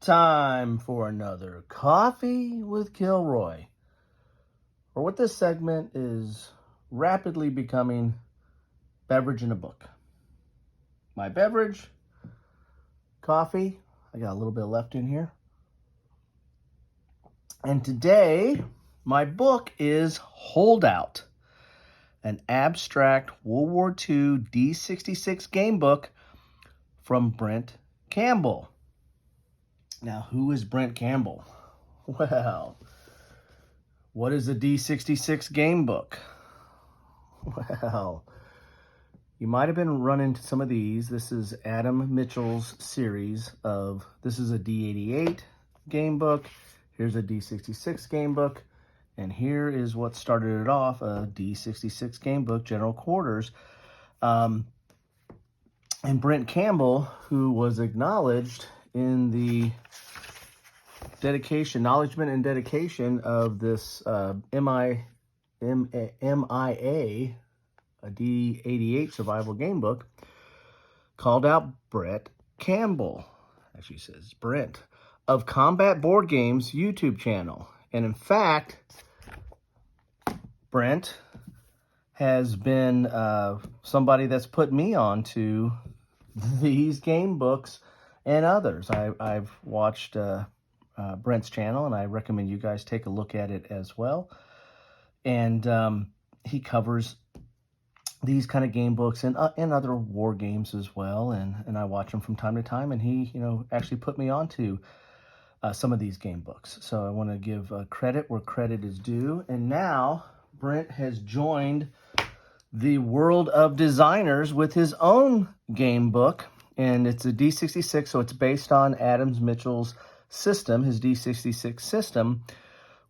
time for another Coffee with Kilroy, or what this segment is rapidly becoming beverage in a book. My beverage, coffee. I got a little bit left in here. And today, my book is Holdout, an abstract World War II D66 game book from Brent Campbell. Now, who is Brent Campbell? Well, what is a D66 game book? Well, you might have been running into some of these. This is Adam Mitchell's series of, this is a D88 game book. Here's a D66 game book. And here is what started it off, a D66 game book, General Quarters. And Brent Campbell, who was acknowledged in the acknowledgement and dedication of this MIA, a D88 survival game book, called out Brent Campbell, actually says Brent, of Combat Board Games YouTube channel. And in fact, Brent has been somebody that's put me on to these game books and others. I've watched Brent's channel, and I recommend you guys take a look at it as well. And he covers these kind of game books and other war games as well. And I watch them from time to time, and he, actually put me on to some of these game books. So I want to give credit where credit is due. And now Brent has joined the world of designers with his own game book. And it's a D66, so it's based on Adam Mitchell's system, his D66 system,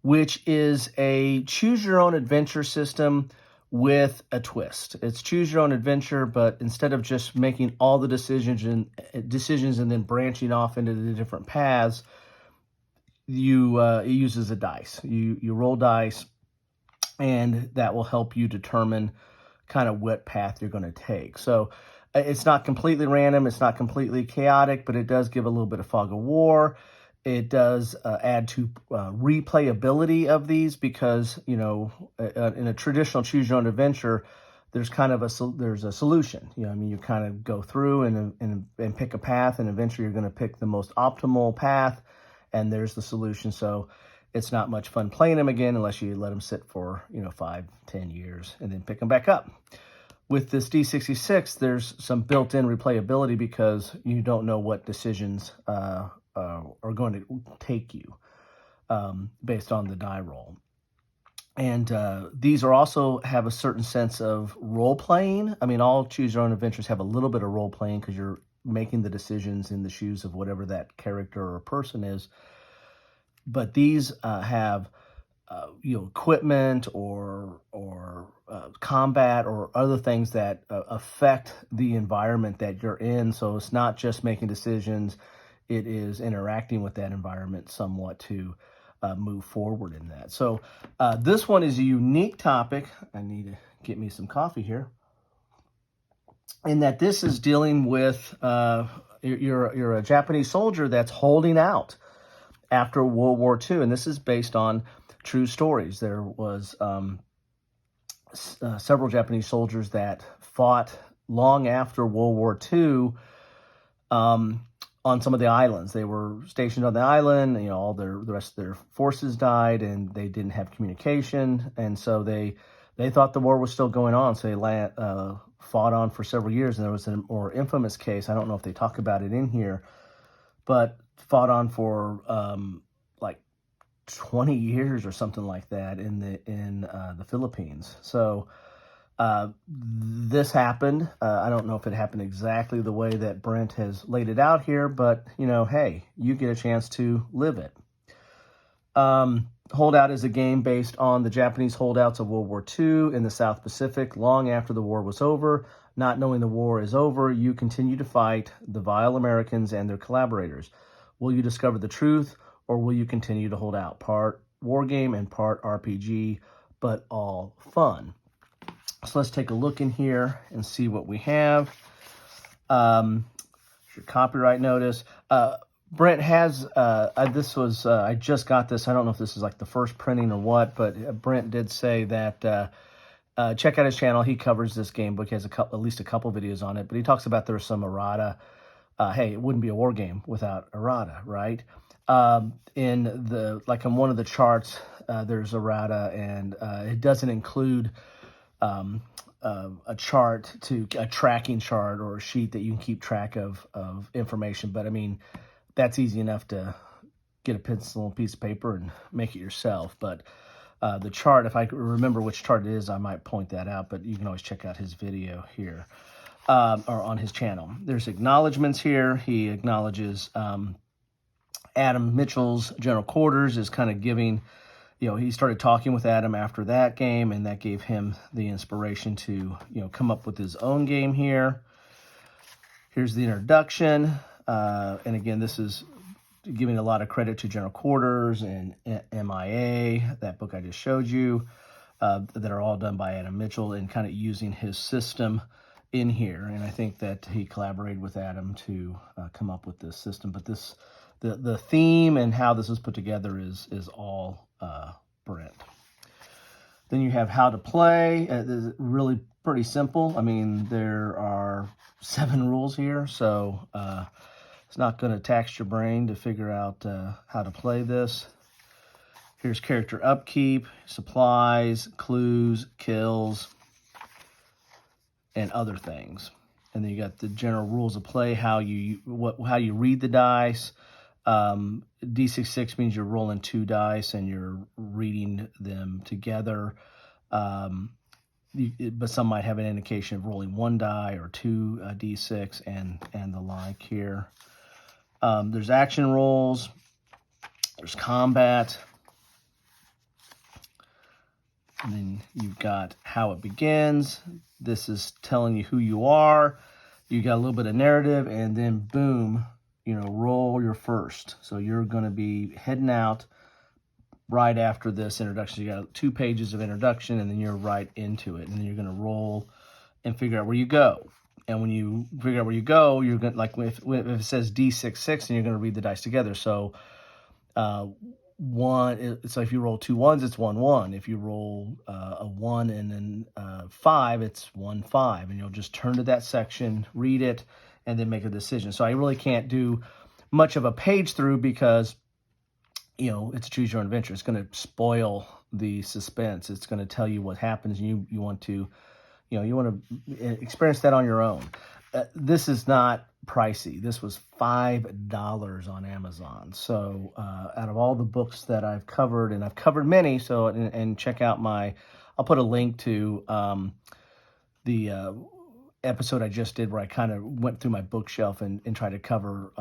which is a choose-your-own-adventure system with a twist. It's choose-your-own-adventure, but instead of just making all the decisions and then branching off into the different paths, it uses a dice. You roll dice, and that will help you determine kind of what path you're going to take. So it's not completely random, it's not completely chaotic, but it does give a little bit of fog of war. It does add to replayability of these because, in a traditional choose-your-own-adventure, there's kind of there's a solution. You kind of go through and pick a path, and eventually you're going to pick the most optimal path, and there's the solution. So it's not much fun playing them again unless you let them sit for, 5-10 years and then pick them back up. With this D66, there's some built-in replayability because you don't know what decisions are going to take you based on the die roll. And these are also have a certain sense of role-playing. I mean, all choose-your-own-adventures have a little bit of role-playing because you're making the decisions in the shoes of whatever that character or person is. But these have equipment or combat or other things that affect the environment that you're in. So it's not just making decisions, it is interacting with that environment somewhat to move forward in that. So this one is a unique topic. I need to get me some coffee here. In that this is dealing with, you're a Japanese soldier that's holding out after World War II, and this is based on true stories. There was several Japanese soldiers that fought long after World War II on some of the islands. They were stationed on the island. All the rest of their forces died, and they didn't have communication, and so they thought the war was still going on. So they fought on for several years. And there was a more infamous case. I don't know if they talk about it in here, but fought on for like 20 years or something like that in the Philippines. So this happened. I don't know if it happened exactly the way that Brent has laid it out here, but hey, you get a chance to live it. Holdout is a game based on the Japanese holdouts of World War II in the South Pacific long after the war was over. Not knowing the war is over, you continue to fight the vile Americans and their collaborators. Will you discover the truth, or will you continue to hold out? Part war game and part RPG, but all fun. So let's take a look in here and see what we have. Your copyright notice. Brent has, I just got this. I don't know if this is like the first printing or what, but Brent did say that check out his channel. He covers this game book. He has at least a couple videos on it, but he talks about there's some errata. Hey, it wouldn't be a war game without errata, right? On one of the charts, there's errata, and it doesn't include a tracking chart or a sheet that you can keep track of information. But I mean, that's easy enough to get a pencil and piece of paper and make it yourself. But the chart, if I remember which chart it is, I might point that out, but you can always check out his video here, or on his channel. There's acknowledgments here. He acknowledges Adam Mitchell's general quarters, is kind of giving, he started talking with Adam after that game, and that gave him the inspiration to, come up with his own game here. Here's the introduction. And again, this is giving a lot of credit to General Quarters and MIA, that book I just showed you, that are all done by Adam Mitchell, and kind of using his system in here. And I think that he collaborated with Adam to come up with this system. But the theme and how this is put together is all Brent. Then you have how to play. It's really pretty simple. I mean, there are 7 rules here, so it's not going to tax your brain to figure out how to play this. Here's character upkeep, supplies, clues, kills, and other things. And then you got the general rules of play, how you read the dice. D66 means you're rolling 2 dice and you're reading them together. But some might have an indication of rolling 1 die or 2 D6 and the like here. There's action rolls. There's combat. And then you've got how it begins. This is telling you who you are. You got a little bit of narrative, and then boom, roll your first. So you're going to be heading out right after this introduction. You got 2 pages of introduction, and then you're right into it. And then you're going to roll and figure out where you go. And when you figure out where you go, you're going to, like if it says D66, and you're going to read the dice together. So so if you roll 2 1s, it's 1 1. If you roll a 1 and then 5, it's 1 5. And you'll just turn to that section, read it, and then make a decision. So I really can't do much of a page through because, it's choose your own adventure. It's going to spoil the suspense. It's going to tell you what happens. And you want to, you want to experience that on your own. This is not pricey. This was $5 on Amazon. So out of all the books that I've covered, and I've covered many, so and check out I'll put a link to the episode I just did where I kind of went through my bookshelf and tried to cover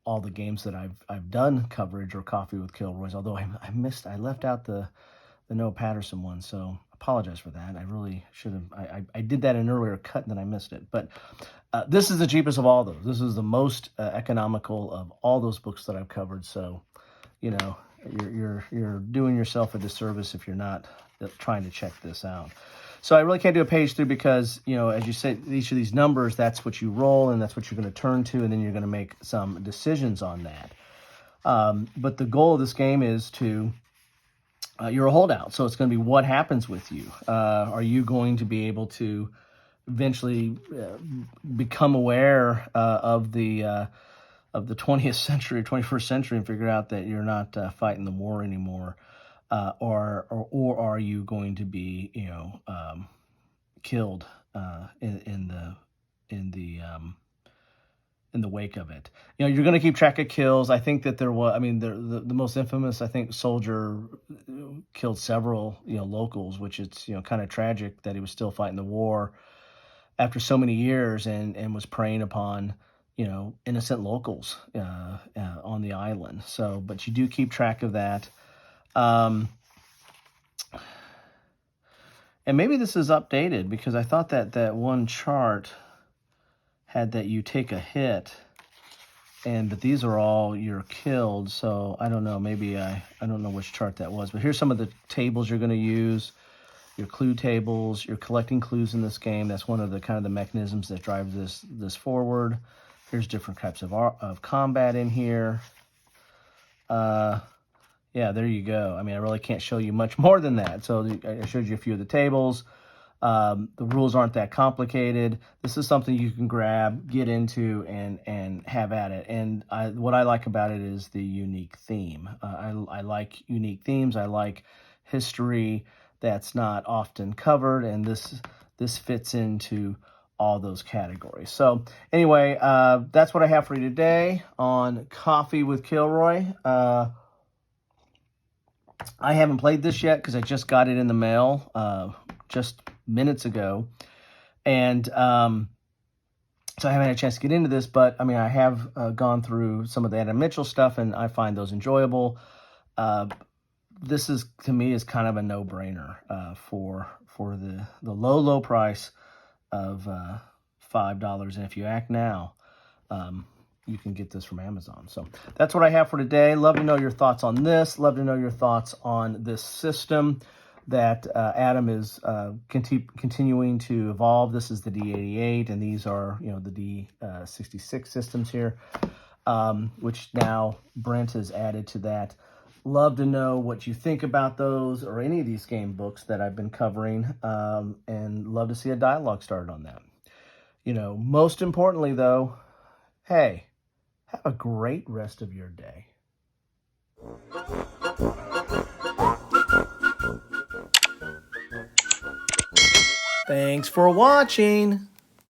all the games that I've done coverage or Coffee with Kilroy's. Although I left out the Noah Patterson one, so apologize for that. I really should have. I did that in an earlier cut and then I missed it. But this is the cheapest of all those. This is the most economical of all those books that I've covered. So, you're doing yourself a disservice if you're not trying to check this out. So I really can't do a page through because, as you said, each of these numbers, that's what you roll and that's what you're going to turn to, and then you're going to make some decisions on that. But the goal of this game is to, you're a holdout. So it's going to be what happens with you. Are you going to be able to eventually become aware of the 20th century, 21st century, and figure out that you're not fighting the war anymore? Or are you going to be, killed in the wake of it? You're going to keep track of kills. I think that there was, the most infamous, I think, soldier killed several, locals, which it's, kind of tragic that he was still fighting the war after so many years and was preying upon, innocent locals on the island. So, but you do keep track of that. And maybe this is updated because I thought that one chart had that you take a hit, but these are all you're killed. So I don't know, maybe I don't know which chart that was, but here's some of the tables you're going to use. Your clue tables, you're collecting clues in this game. That's one of the kind of the mechanisms that drives this forward. Here's different types of combat in here. Yeah, there you go. I mean, I really can't show you much more than that. So I showed you a few of the tables. The rules aren't that complicated. This is something you can grab, get into, and have at it. And what I like about it is the unique theme. I like unique themes. I like history that's not often covered, and this fits into all those categories. So anyway, that's what I have for you today on Coffee with Kilroy. I haven't played this yet because I just got it in the mail just minutes ago. And so I haven't had a chance to get into this, but I mean, I have gone through some of the Adam Mitchell stuff, and I find those enjoyable. This is, to me, is kind of a no-brainer for the low price of $5. And if you act now, you can get this from Amazon. So that's what I have for today. Love to know your thoughts on this. Love to know your thoughts on this system that Adam is continuing to evolve. This is the D88, and these are, the D66 systems here, which now Brent has added to that. Love to know what you think about those or any of these game books that I've been covering, and love to see a dialogue started on that. Most importantly, though, hey, have a great rest of your day. Thanks for watching.